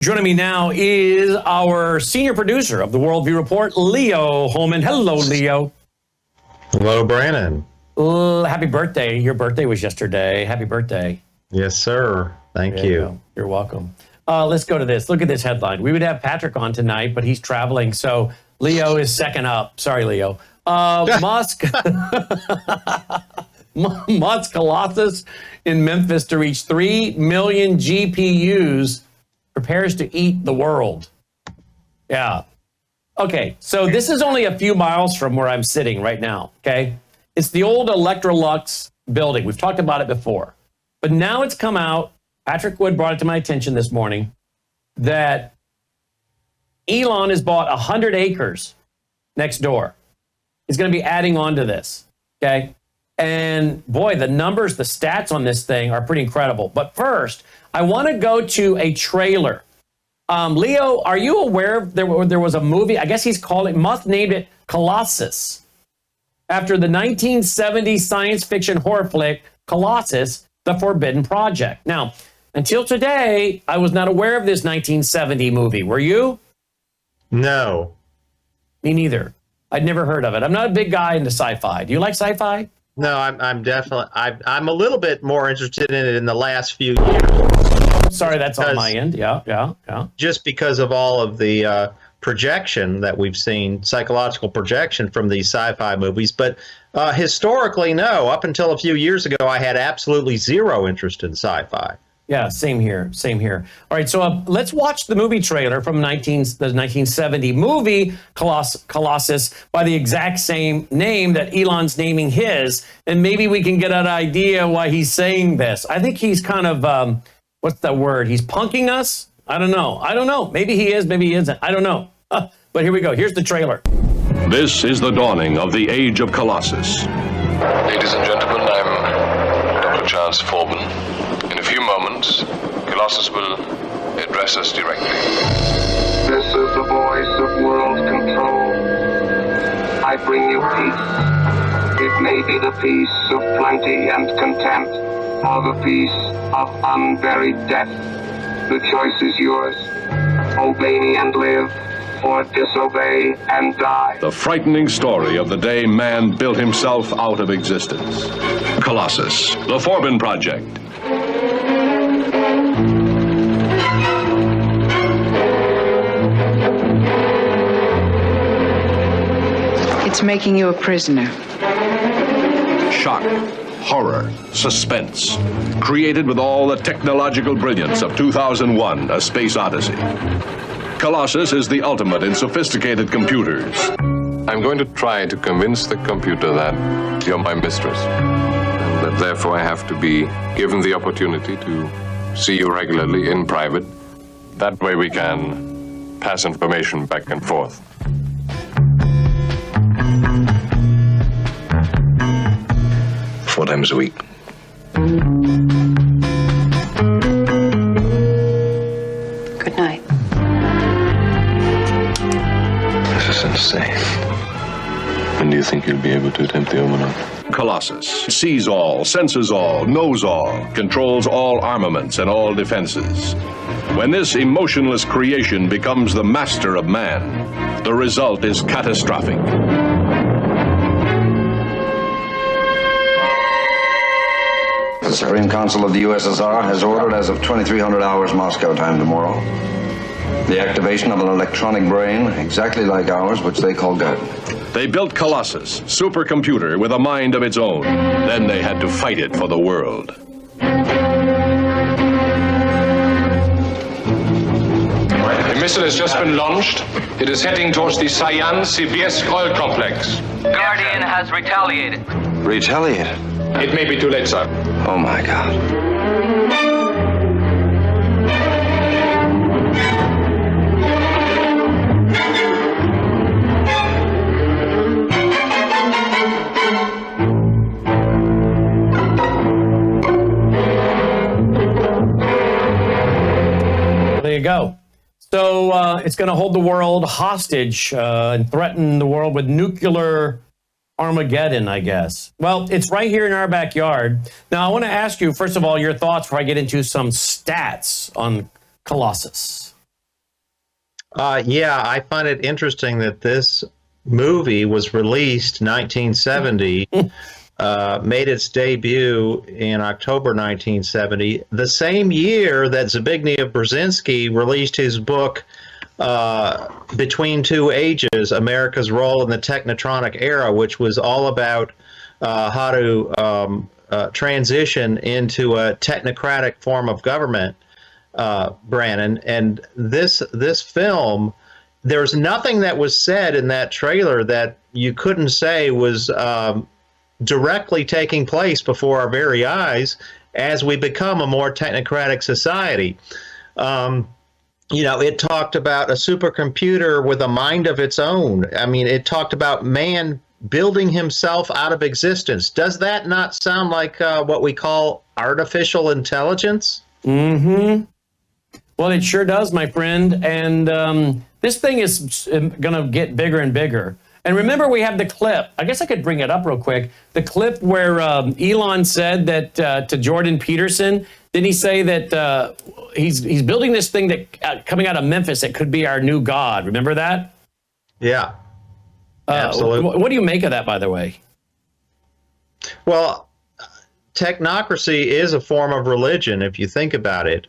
Joining me now is our senior producer of the Worldview Report, Leo Holman. Hello, Leo. Hello, Brandon. Happy birthday. Your birthday was yesterday. Happy birthday. Yes, sir. Thank you. You're welcome. Let's go to this. Look at this headline. We would have Patrick on tonight, but he's traveling, so Leo is second up. Sorry, Leo. Musk Colossus in Memphis to reach 3 million GPUs prepares to eat the world. Yeah. Okay, so this is only a few miles from where I'm sitting right now, okay? It's the old Electrolux building. We've talked about it before. But now it's come out, Patrick Wood brought it to my attention this morning, that Elon has bought 100 acres next door. He's going to be adding on to this, okay? And boy, the numbers, the stats on this thing are pretty incredible. But first, I want to go to a trailer. Leo, are you aware there was a movie? I guess Musk named it Colossus, after the 1970 science fiction horror flick Colossus, The Forbidden Project. Now, until today, I was not aware of this 1970 movie. Were you? No. Me neither. I'd never heard of it. I'm not a big guy into sci-fi. Do you like sci-fi? No, I'm definitely. I'm a little bit more interested in it in the last few years. Sorry, that's on my end. Yeah. Just because of all of the projection that we've seen, psychological projection from these sci-fi movies. But historically, no. Up until a few years ago, I had absolutely zero interest in sci-fi. Yeah, same here. All right, so let's watch the movie trailer from the 1970 movie Colossus by the exact same name that Elon's naming his, and maybe we can get an idea why he's saying this. I think he's kind of, what's the word? He's punking us? I don't know. Maybe he is, maybe he isn't. I don't know. But here we go. Here's the trailer. This is the dawning of the age of Colossus. Ladies and gentlemen, I'm Dr. Charles Forbin. In a few moments, Colossus will address us directly. This is the voice of world control. I bring you peace. It may be the peace of plenty and content, or the peace of unburied death. The choice is yours. Obey me and live, or disobey and die. The frightening story of the day man built himself out of existence. Colossus, the Forbidden Project. It's making you a prisoner. Shock, horror, suspense. Created with all the technological brilliance of 2001, A Space Odyssey. Colossus is the ultimate in sophisticated computers. I'm going to try to convince the computer that you're my mistress, and that therefore I have to be given the opportunity to see you regularly in private. That way we can pass information back and forth. 4 times a week. Good night. This is insane. When do you think you'll be able to attempt the overload? Colossus sees all, senses all, knows all, controls all armaments and all defenses. When this emotionless creation becomes the master of man, the result is catastrophic. The Supreme Council of the USSR has ordered, as of 2300 hours Moscow time tomorrow, the activation of an electronic brain exactly like ours, which they call God. They built Colossus, supercomputer with a mind of its own. Then they had to fight it for the world. The missile has just been launched. It is heading towards the Cyan-Sibirsk oil complex. Guardian has retaliated. Retaliated? It may be too late, sir. Oh my God. There you go. So it's going to hold the world hostage and threaten the world with nuclear Armageddon, I guess. Well, it's right here in our backyard. Now, I want to ask you, first of all, your thoughts before I get into some stats on Colossus. Yeah, I find it interesting that this movie was released 1970, made its debut in October 1970, the same year that Zbigniew Brzezinski released his book, Between Two Ages, America's Role in the Technocratic Era, which was all about how to transition into a technocratic form of government. Brannon, and this film, there's nothing that was said in that trailer that you couldn't say was directly taking place before our very eyes as we become a more technocratic society. It talked about a supercomputer with a mind of its own. I mean, it talked about man building himself out of existence. Does that not sound like what we call artificial intelligence? Mm-hmm. Well, it sure does, my friend. And this thing is going to get bigger and bigger. And remember, we have the clip. I guess I could bring it up real quick. The clip where Elon said that to Jordan Peterson, didn't he say that he's building this thing that coming out of Memphis that could be our new God? Remember that? Yeah, absolutely. What do you make of that, by the way? Well, technocracy is a form of religion, if you think about it.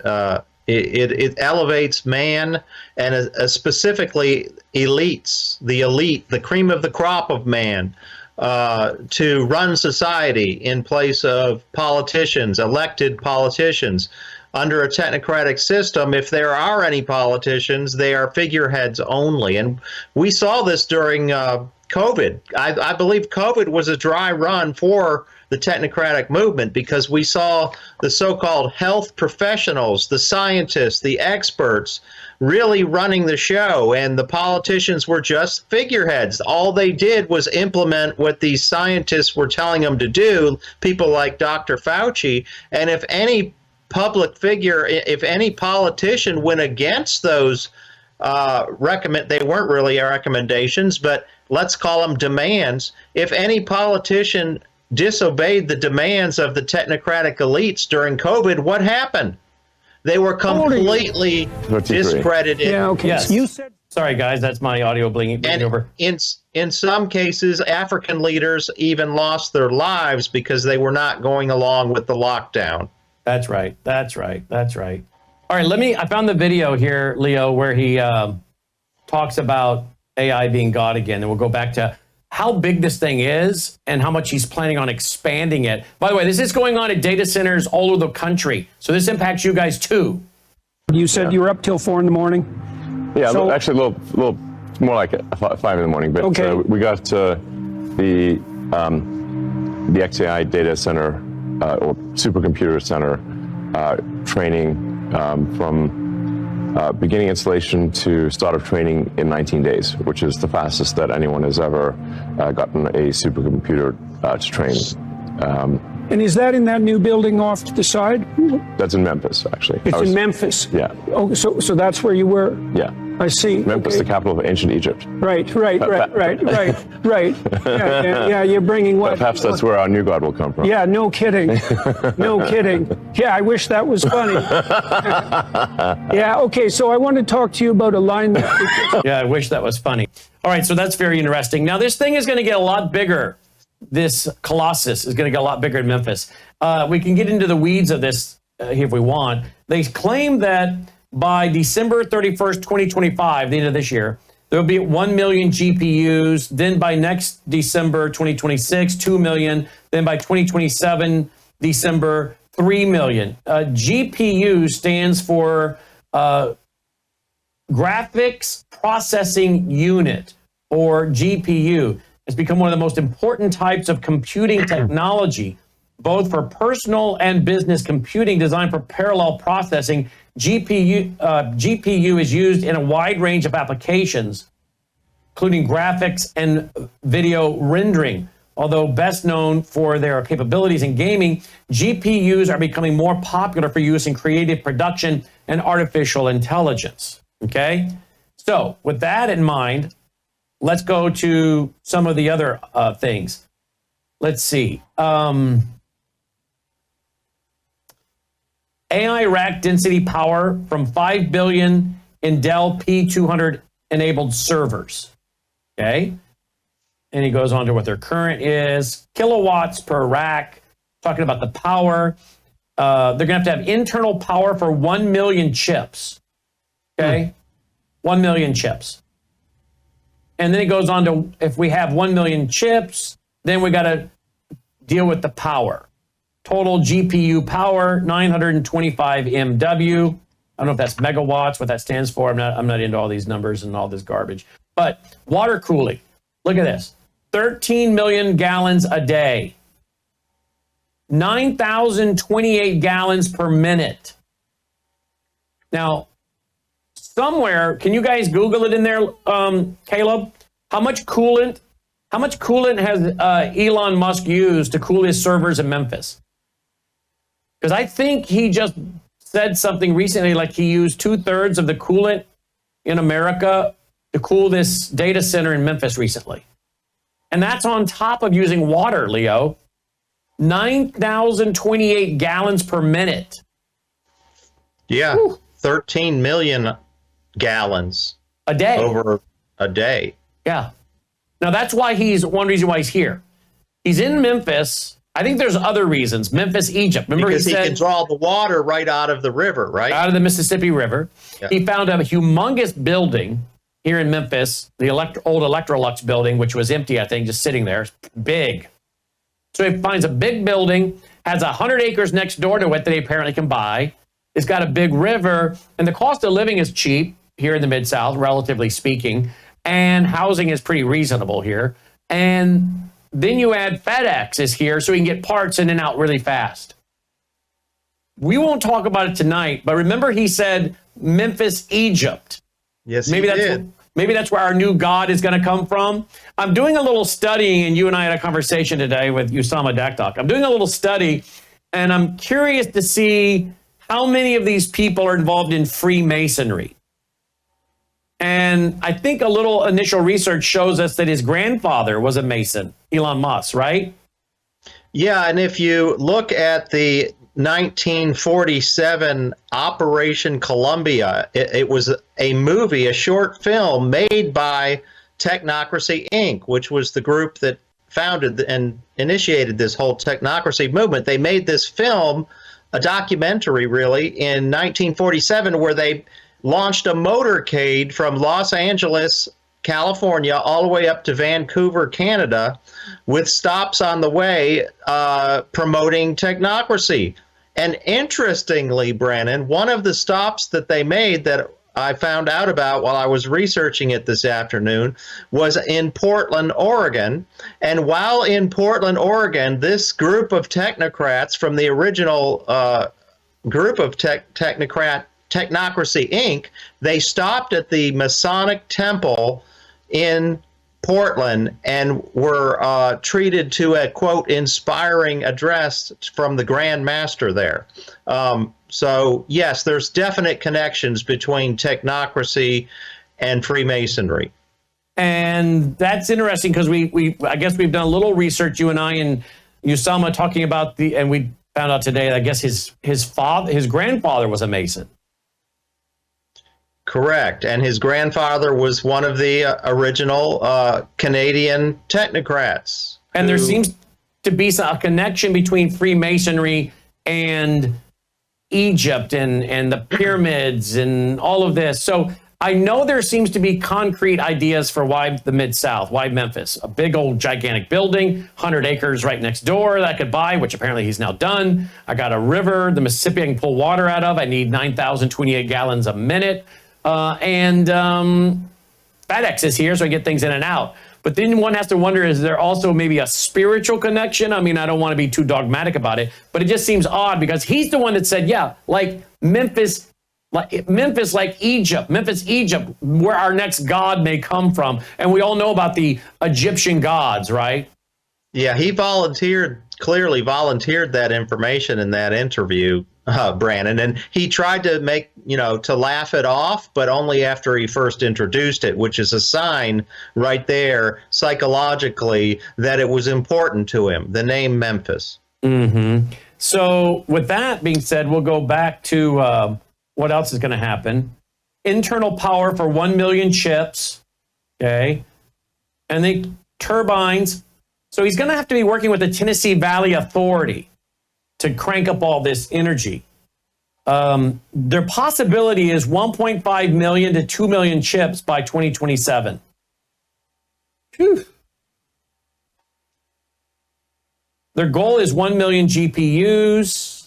It elevates man and specifically elites, the elite, the cream of the crop of man, to run society in place of politicians, elected politicians. Under a technocratic system, if there are any politicians, they are figureheads only. And we saw this during COVID. I believe COVID was a dry run for the technocratic movement because we saw the so-called health professionals, the scientists, the experts really running the show, and the politicians were just figureheads. All they did was implement what these scientists were telling them to do, people like Dr. Fauci. And if any public figure, if any politician went against those they weren't really recommendations, but let's call them demands. If any politician disobeyed the demands of the technocratic elites during COVID, what happened? They were completely discredited. Yeah, okay. Yes. You said. Sorry, guys, that's my audio blinging over. In some cases, African leaders even lost their lives because they were not going along with the lockdown. That's right. That's right. That's right. All right, I found the video here, Leo, where he talks about AI being God again. And we'll go back to how big this thing is and how much he's planning on expanding it. By the way, this is going on at data centers all over the country. So this impacts you guys too. You said you were up till 4 in the morning? Yeah, so, actually a little more like 5 in the morning. But okay. We got the XAI data center or supercomputer center training from beginning installation to start of training in 19 days, which is the fastest that anyone has ever gotten a supercomputer to train. And is that in that new building off to the side? That's in Memphis, actually. It's in Memphis? Yeah. Oh, so that's where you were? Yeah. I see. Memphis, okay. the capital of ancient Egypt. Right. Yeah, you're bringing what? Perhaps that's where our new God will come from. Yeah, no kidding. No kidding. Yeah, I wish that was funny. Yeah, okay, so I want to talk to you about alignment. Yeah, I wish that was funny. All right, so that's very interesting. Now, this thing is going to get a lot bigger. This Colossus is going to get a lot bigger in Memphis. We can get into the weeds of this here if we want. They claim that by December 31st, 2025, the end of this year, there will be 1 million GPUs. Then by next December 2026, 2 million. Then by 2027, December, 3 million. GPU stands for Graphics Processing Unit, or GPU. It's become one of the most important types of computing technology, both for personal and business computing designed for parallel processing. GPU is used in a wide range of applications, including graphics and video rendering. Although best known for their capabilities in gaming, GPUs are becoming more popular for use in creative production and artificial intelligence. Okay? So with that in mind, let's go to some of the other things. Let's see. AI rack density power from 5 billion in Dell P200 enabled servers. Okay. And he goes on to what their current is, kilowatts per rack, talking about the power. They're going to have internal power for 1 million chips. Okay. 1 million chips. And then he goes on to, if we have 1 million chips, then we got to deal with the power. Total GPU power, 925 MW. I don't know if that's megawatts, what that stands for. I'm not into all these numbers and all this garbage. But water cooling, look at this. 13 million gallons a day. 9,028 gallons per minute. Now, somewhere, can you guys Google it in there, Caleb? How much coolant has Elon Musk used to cool his servers in Memphis? Because I think he just said something recently, like he used 2/3 of the coolant in America to cool this data center in Memphis recently. And that's on top of using water, Leo. 9,028 gallons per minute. Yeah, 13 million gallons a day. Over a day. Yeah. Now that's why one reason why he's here. He's in Memphis. I think there's other reasons. Memphis, Egypt. Remember because he can draw the water right out of the river, right? Out of the Mississippi River. Yeah. He found a humongous building here in Memphis, the old Electrolux building, which was empty, I think, just sitting there. It's big. So he finds a big building, has 100 acres next door to it that he apparently can buy. It's got a big river, and the cost of living is cheap here in the Mid-South, relatively speaking, and housing is pretty reasonable here. And then you add FedEx is here, so he can get parts in and out really fast. We won't talk about it tonight, but remember he said Memphis, Egypt. Yes, he did. Maybe that's where our new God is going to come from. I'm doing a little studying, and you and I had a conversation today with Usama Dakdok. I'm doing a little study, and I'm curious to see how many of these people are involved in Freemasonry. And I think a little initial research shows us that his grandfather was a Mason, Elon Musk, right? Yeah, and if you look at the 1947 Operation Columbia, it was a movie, a short film made by Technocracy, Inc., which was the group that founded and initiated this whole technocracy movement. They made this film, a documentary really, in 1947 where they launched a motorcade from Los Angeles, California, all the way up to Vancouver, Canada, with stops on the way promoting technocracy. And interestingly, Brennan, one of the stops that they made that I found out about while I was researching it this afternoon was in Portland, Oregon. And while in Portland, Oregon, this group of technocrats from the original group of Technocracy, Inc., they stopped at the Masonic Temple in Portland and were treated to a, quote, inspiring address from the Grand Master there. So, yes, there's definite connections between technocracy and Freemasonry. And that's interesting because I guess we've done a little research, you and I and Usama, talking about and we found out today, I guess his grandfather was a Mason. Correct. And his grandfather was one of the original Canadian technocrats. And there seems to be a connection between Freemasonry and Egypt and the pyramids and all of this. So I know there seems to be concrete ideas for why the Mid-South, why Memphis. A big old gigantic building, 100 acres right next door that I could buy, which apparently he's now done. I got a river, the Mississippi I can pull water out of. I need 9,028 gallons a minute. And FedEx is here, so I get things in and out. But then one has to wonder, is there also maybe a spiritual connection? I mean, I don't want to be too dogmatic about it, but it just seems odd because he's the one that said, yeah, like Memphis, like Egypt, Memphis, Egypt, where our next God may come from. And we all know about the Egyptian gods, right? Yeah, he clearly volunteered that information in that interview, Brandon, and he tried to to laugh it off, but only after he first introduced it, which is a sign right there psychologically that it was important to him, the name Memphis. Mm-hmm. So with that being said, we'll go back to what else is going to happen. internal power for 1 million chips, okay? And then turbines. So he's going to have to be working with the Tennessee Valley Authority to crank up all this energy. Their possibility is 1.5 million to 2 million chips by 2027. Whew. Their goal is 1 million GPUs.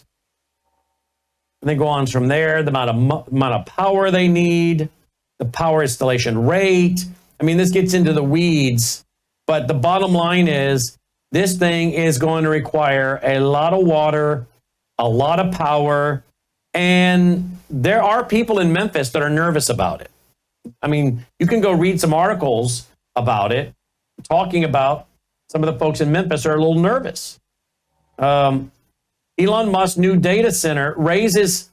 And they go on from there, the amount of power they need, the power installation rate. I mean, this gets into the weeds, but the bottom line is this thing is going to require a lot of water, a lot of power, and there are people in Memphis that are nervous about it. I mean, you can go read some articles about it, talking about some of the folks in Memphis are a little nervous. Elon Musk's new data center raises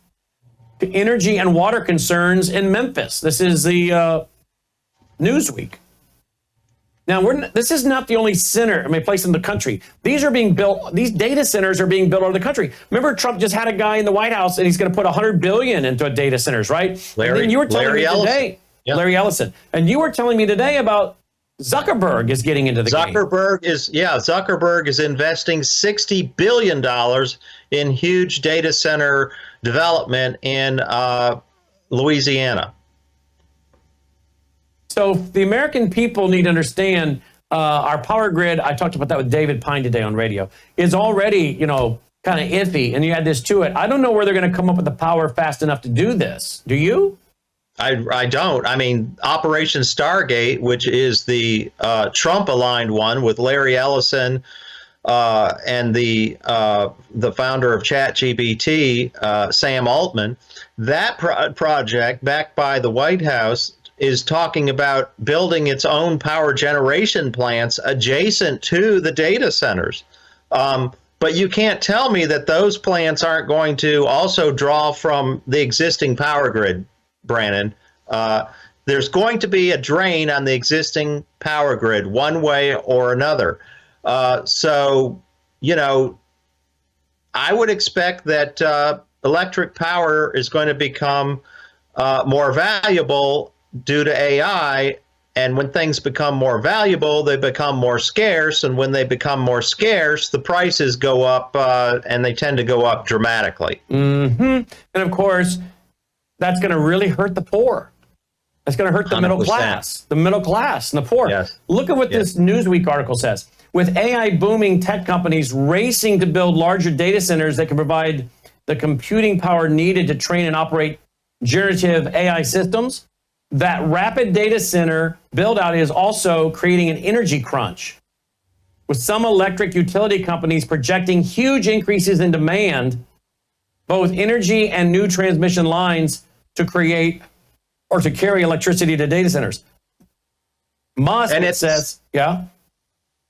energy and water concerns in Memphis. This is the Newsweek. Now, this is not the only place in the country. These are being built. These data centers are being built all over the country. Remember, Trump just had a guy in the White House, and he's going to put $100 billion into data centers, right? Larry Ellison, and you were telling me today about Zuckerberg is getting into the game. Zuckerberg is investing $60 billion in huge data center development in Louisiana. So the American people need to understand our power grid. I talked about that with David Pine today on radio. Is already, kind of iffy, and you add this to it. I don't know where they're going to come up with the power fast enough to do this. Do you? I don't. I mean, Operation Stargate, which is the Trump-aligned one with Larry Ellison and the founder of ChatGPT, Sam Altman, that project, backed by the White House, is talking about building its own power generation plants adjacent to the data centers. But you can't tell me that those plants aren't going to also draw from the existing power grid, Brandon. There's going to be a drain on the existing power grid one way or another. So, I would expect that electric power is going to become more valuable due to AI. And when things become more valuable, they become more scarce. And when they become more scarce, the prices go up, and they tend to go up dramatically. Mm-hmm. And of course, that's going to really hurt the poor. That's going to hurt the 100%. middle class and the poor. Yes. Look at what this Newsweek article says. With AI booming, tech companies racing to build larger data centers that can provide the computing power needed to train and operate generative AI systems, that rapid data center build out is also creating an energy crunch, with some electric utility companies projecting huge increases in demand, both energy and new transmission lines to create or to carry electricity to data centers. Musk, and it says, yeah.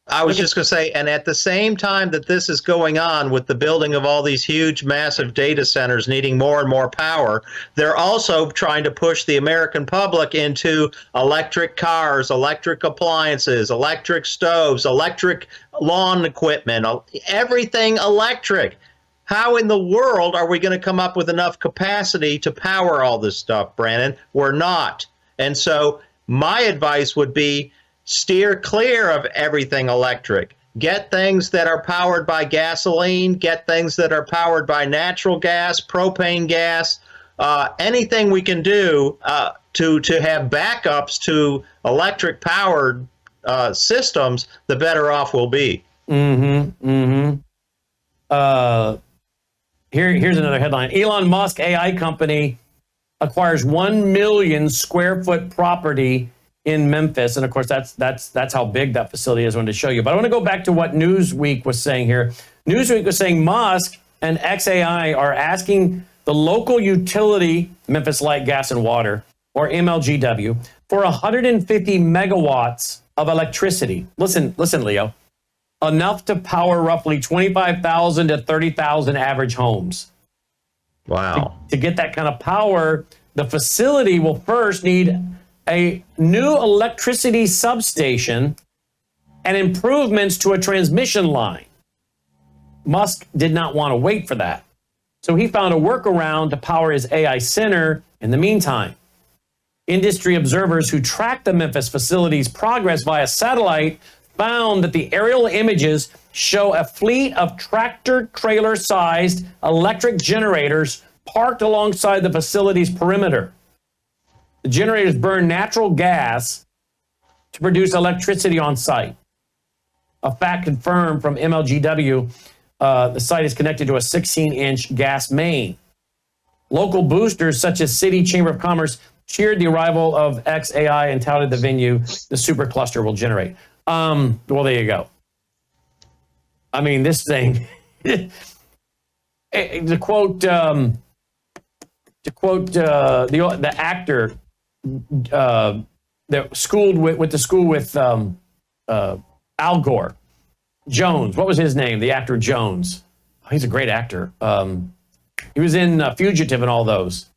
I was just going to say, and at the same time that this is going on with the building of all these huge, massive data centers needing more and more power, they're also trying to push the American public into electric cars, electric appliances, electric stoves, electric lawn equipment, everything electric. How in the world are we going to come up with enough capacity to power all this stuff, Brandon? We're not. And so my advice would be, steer clear of everything electric. Get things that are powered by gasoline, get things that are powered by natural gas, propane gas, anything we can do to have backups to electric powered systems, the better off we'll be. Here's another headline. Elon Musk AI company acquires 1 million square foot property in Memphis. And of course, that's how big that facility is. I wanted to show you. But I want to go back to what Newsweek was saying here. Newsweek was saying Musk and XAI are asking the local utility, Memphis Light, Gas, and Water, or MLGW, for 150 megawatts of electricity. Listen, Leo. Enough to power roughly 25,000 to 30,000 average homes. Wow. To get that kind of power, the facility will first need a new electricity substation and improvements to a transmission line. Musk did not want to wait for that. So he found a workaround to power his AI center in the meantime. Industry observers who tracked the Memphis facility's progress via satellite found that the aerial images show a fleet of tractor-trailer-sized electric generators parked alongside the facility's perimeter. The generators burn natural gas to produce electricity on site. A fact confirmed from MLGW, the site is connected to a 16-inch gas main. Local boosters such as City Chamber of Commerce cheered the arrival of XAI and touted the venue the supercluster will generate. Well, there you go. I mean, this thing, to quote the actor that schooled went to school with Al Gore, Jones. What was his name? The actor Jones. Oh, he's a great actor. He was in Fugitive and all those.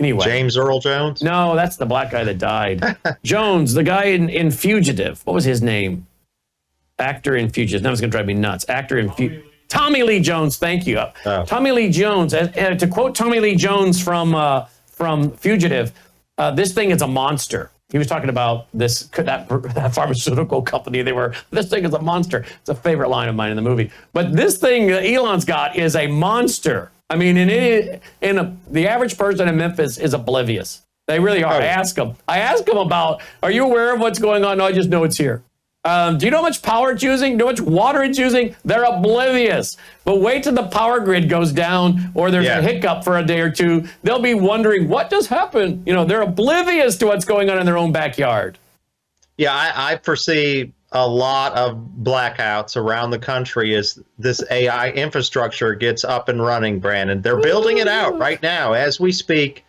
Anyway, James Earl Jones? No, that's the black guy that died. Jones, the guy in Fugitive. What was his name? Actor in Fugitive. That was going to drive me nuts. Actor in Fugitive. Tommy Lee Jones. Thank you. Tommy Lee Jones. To quote Tommy Lee Jones from Fugitive, this thing is a monster. He was talking about that pharmaceutical company. This thing is a monster. It's a favorite line of mine in the movie. But this thing that Elon's got is a monster. I mean, the average person in Memphis is oblivious. They really are. I ask them about, are you aware of what's going on? No, I just know it's here. Do you know how much power it's using? Do you know how much water it's using? They're oblivious. But wait till the power grid goes down or there's a hiccup for a day or two. They'll be wondering, what just happened? They're oblivious to what's going on in their own backyard. Yeah, I foresee a lot of blackouts around the country as this AI infrastructure gets up and running, Brandon. They're building it out right now as we speak.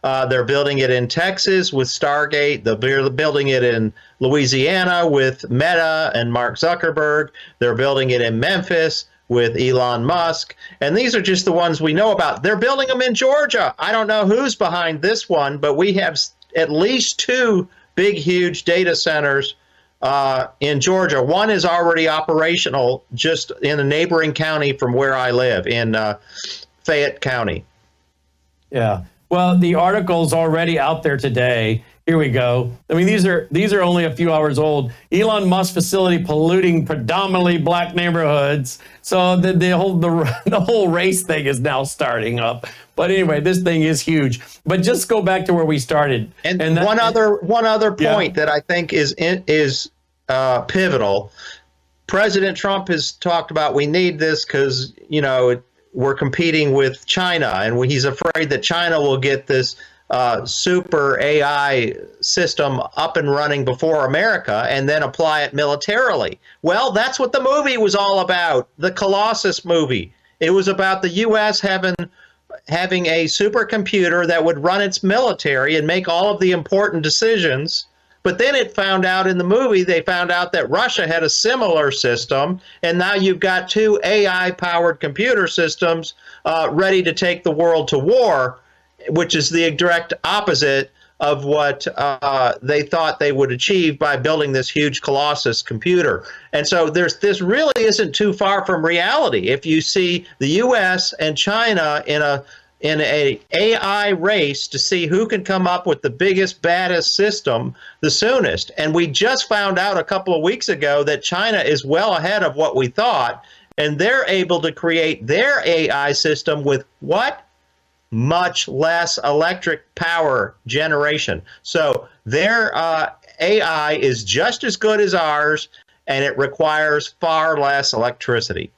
They're building it in Texas with Stargate. They're building it in Louisiana with Meta and Mark Zuckerberg. They're building it in Memphis with Elon Musk. And these are just the ones we know about. They're building them in Georgia. I don't know who's behind this one, but we have at least 2 big, huge data centers in Georgia. One is already operational just in a neighboring county from where I live, in Fayette County. Yeah. Well, the article's already out there today. Here we go. I mean, these are only a few hours old. Elon Musk facility polluting predominantly black neighborhoods. So the whole race thing is now starting up. But anyway, this thing is huge. But just go back to where we started. And one other point that I think is pivotal. President Trump has talked about we need this because we're competing with China, and he's afraid that China will get this super AI system up and running before America and then apply it militarily. Well, that's what the movie was all about, the Colossus movie. It was about the U.S. having a supercomputer that would run its military and make all of the important decisions. But then they found out that Russia had a similar system, and now you've got 2 AI-powered computer systems ready to take the world to war, which is the direct opposite of what they thought they would achieve by building this huge Colossus computer. And so this really isn't too far from reality. If you see the U.S. and China in a AI race to see who can come up with the biggest, baddest system the soonest. And we just found out a couple of weeks ago that China is well ahead of what we thought, and they're able to create their AI system with what? Much less electric power generation. So their AI is just as good as ours, and it requires far less electricity.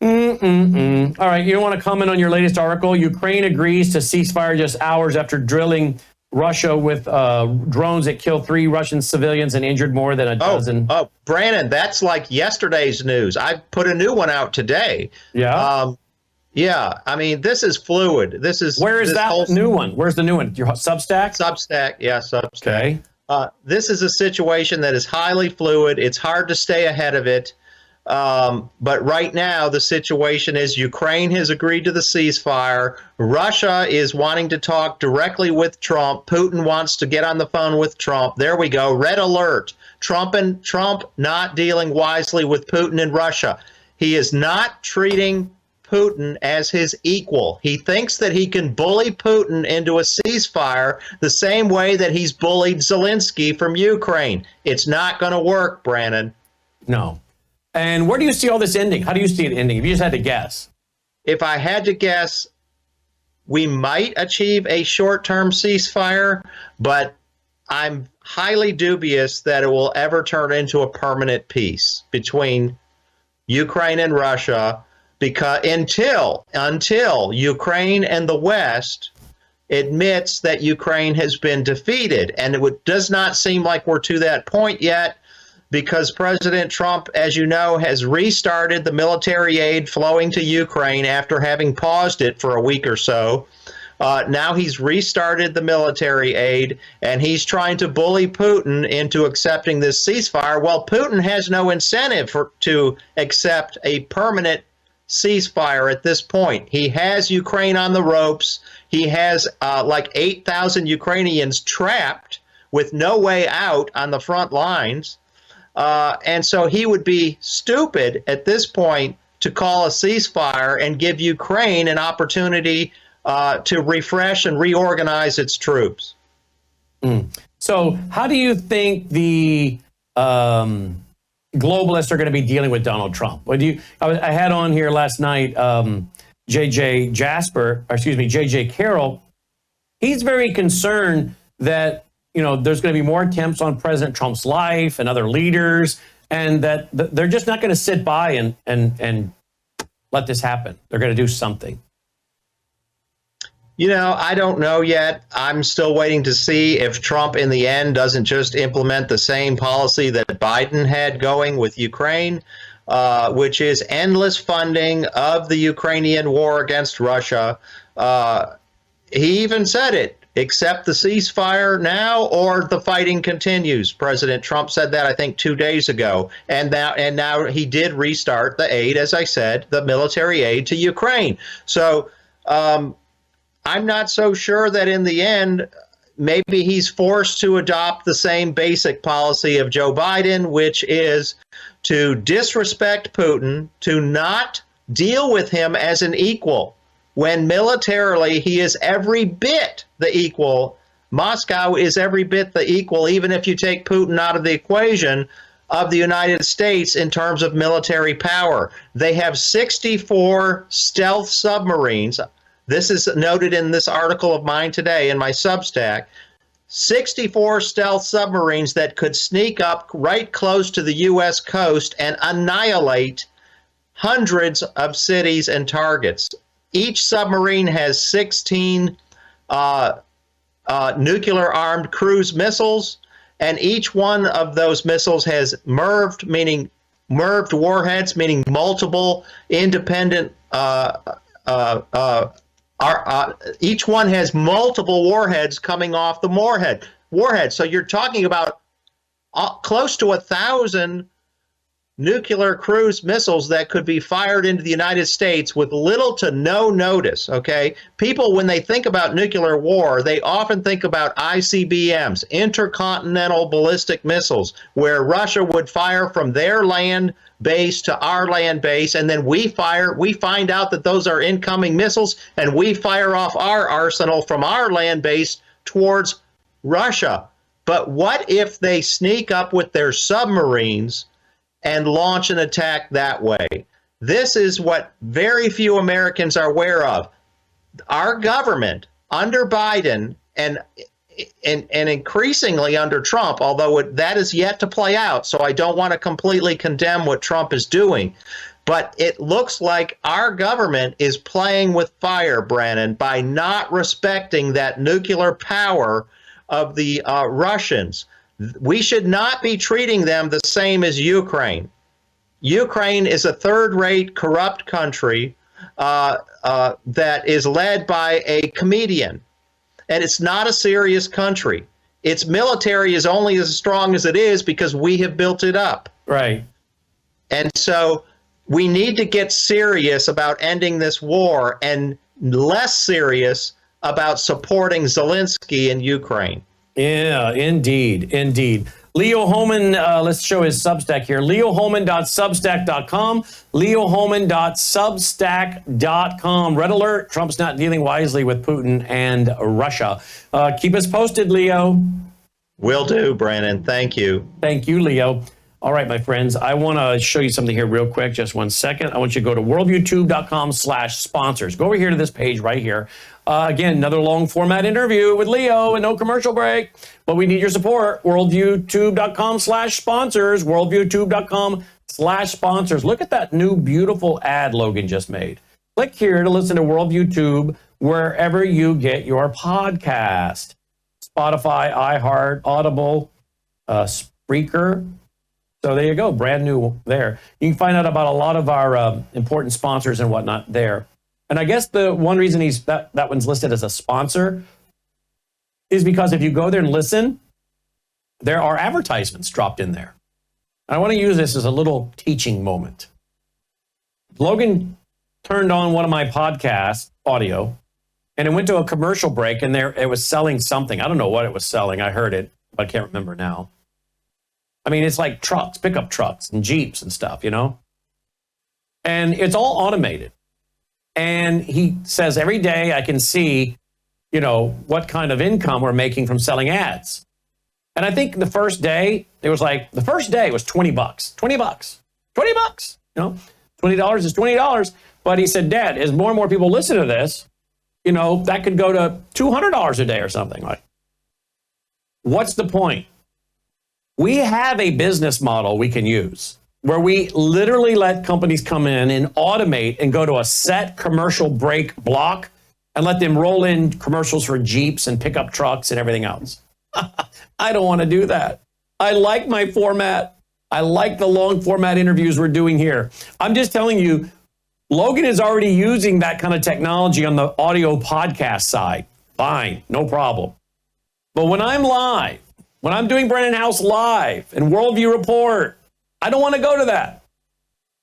All right, you want to comment on your latest article? Ukraine agrees to ceasefire just hours after drilling Russia with drones that killed 3 Russian civilians and injured more than a dozen. Oh, Brandon, that's like yesterday's news. I put a new one out today. Yeah. Yeah, I mean, this is fluid. Where is that new one? Where's the new one? Your Substack? Substack, yeah, Substack. Okay. This is a situation that is highly fluid. It's hard to stay ahead of it. But right now, the situation is Ukraine has agreed to the ceasefire. Russia is wanting to talk directly with Trump. Putin wants to get on the phone with Trump. There we go. Red alert. Trump not dealing wisely with Putin and Russia. He is not treating Putin as his equal. He thinks that he can bully Putin into a ceasefire the same way that he's bullied Zelensky from Ukraine. It's not going to work, Brandon. No. And where do you see all this ending? How do you see it ending? If you just had to guess. If I had to guess, we might achieve a short-term ceasefire, but I'm highly dubious that it will ever turn into a permanent peace between Ukraine and Russia, because until Ukraine and the West admits that Ukraine has been defeated. And does not seem like we're to that point yet, because President Trump, as you know, has restarted the military aid flowing to Ukraine after having paused it for a week or so. Now he's restarted the military aid, and he's trying to bully Putin into accepting this ceasefire. Well, Putin has no incentive to accept a permanent ceasefire at this point. He has Ukraine on the ropes. He has like 8,000 Ukrainians trapped with no way out on the front lines. And so he would be stupid at this point to call a ceasefire and give Ukraine an opportunity to refresh and reorganize its troops. So how do you think the globalists are going to be dealing with Donald Trump? I had on here last night JJ Carroll. He's very concerned that there's going to be more attempts on President Trump's life and other leaders, and that they're just not going to sit by and let this happen. They're going to do something. I don't know yet. I'm still waiting to see if Trump in the end doesn't just implement the same policy that Biden had going with Ukraine, which is endless funding of the Ukrainian war against Russia. He even said it. Accept the ceasefire now or the fighting continues. President Trump said that, I think, 2 days ago. And now he did restart the aid, as I said, the military aid to Ukraine. So I'm not so sure that in the end, maybe he's forced to adopt the same basic policy of Joe Biden, which is to disrespect Putin, to not deal with him as an equal, when militarily he is every bit the equal. Moscow is every bit the equal, even if you take Putin out of the equation, of the United States in terms of military power. They have 64 stealth submarines. This is noted in this article of mine today in my Substack. 64 stealth submarines that could sneak up right close to the U.S. coast and annihilate hundreds of cities and targets. Each submarine has 16 nuclear-armed cruise missiles, and each one of those missiles has MIRVed warheads, meaning multiple independent. Each one has multiple warheads coming off the warhead. So you're talking about close to 1,000 nuclear cruise missiles that could be fired into the United States with little to no notice, okay? People, when they think about nuclear war, they often think about ICBMs, intercontinental ballistic missiles, where Russia would fire from their land base to our land base, and then we find out that those are incoming missiles, and we fire off our arsenal from our land base towards Russia. But what if they sneak up with their submarines and launch an attack that way? This is what very few Americans are aware of. Our government, under Biden and increasingly under Trump, although that is yet to play out, so I don't want to completely condemn what Trump is doing, but it looks like our government is playing with fire, Brannon, by not respecting that nuclear power of the Russians. We should not be treating them the same as Ukraine. Ukraine is a third-rate, corrupt country that is led by a comedian, and it's not a serious country. Its military is only as strong as it is because we have built it up. Right. And so we need to get serious about ending this war and less serious about supporting Zelensky in Ukraine. Yeah, indeed. Leo Homan, let's show his Substack here. leohoman.substack.com. leohoman.substack.com. Red alert, Trump's not dealing wisely with Putin and Russia. Keep us posted, Leo. Will do, Brandon. Thank you. Thank you, Leo. All right, my friends, I want to show you something here real quick. Just 1 second. I want you to go to worldviewtube.com/sponsors. Go over here to this page right here. Again, another long format interview with Leo and no commercial break. But we need your support. Worldviewtube.com/sponsors. Worldviewtube.com/sponsors. Look at that new beautiful ad Logan just made. Click here to listen to WorldviewTube wherever you get your podcast. Spotify, iHeart, Audible, Spreaker. So there you go, brand new there. You can find out about a lot of our important sponsors and whatnot there. And I guess the one reason that one's listed as a sponsor is because if you go there and listen, there are advertisements dropped in there. I want to use this as a little teaching moment. Logan turned on one of my podcast audio, and it went to a commercial break, and there it was selling something. I don't know what it was selling. I heard it, but I can't remember now. I mean, it's like trucks, pickup trucks and Jeeps and stuff, you know? And it's all automated. And he says every day I can see, you know, what kind of income we're making from selling ads. And I think the first day, it was like, the first day was $20. $20. $20, you know? $20 is $20. But he said, Dad, as more and more people listen to this, you know, that could go to $200 a day or something. Like, what's the point? We have a business model we can use where we literally let companies come in and automate and go to a set commercial break block and let them roll in commercials for Jeeps and pickup trucks and everything else. I don't want to do that. I like my format. I like the long format interviews we're doing here. I'm just telling you, Logan is already using that kind of technology on the audio podcast side. Fine, no problem. But when I'm live, when I'm doing Brandon House Live and Worldview Report, I don't want to go to that.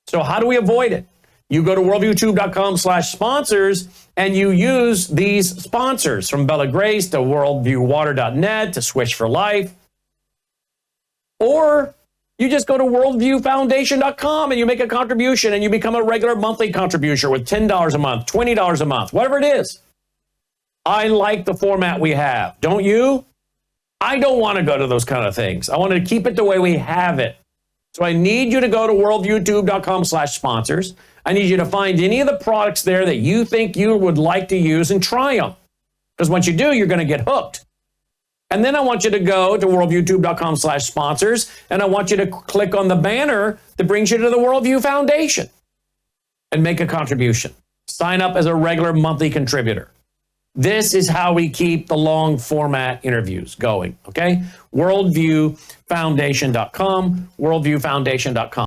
So how do we avoid it? You go to worldviewtube.com/sponsors and you use these sponsors from Bella Grace to worldviewwater.net to Swish for Life. Or you just go to worldviewfoundation.com and you make a contribution and you become a regular monthly contributor with $10 a month, $20 a month, whatever it is. I like the format we have. Don't you? I don't want to go to those kind of things. I want to keep it the way we have it. So I need you to go to worldviewtube.com/sponsors. I need you to find any of the products there that you think you would like to use and try them. Because once you do, you're going to get hooked. And then I want you to go to worldviewtube.com/sponsors, and I want you to click on the banner that brings you to the Worldview Foundation and make a contribution. Sign up as a regular monthly contributor. This is how we keep the long format interviews going, okay? Worldviewfoundation.com, worldviewfoundation.com.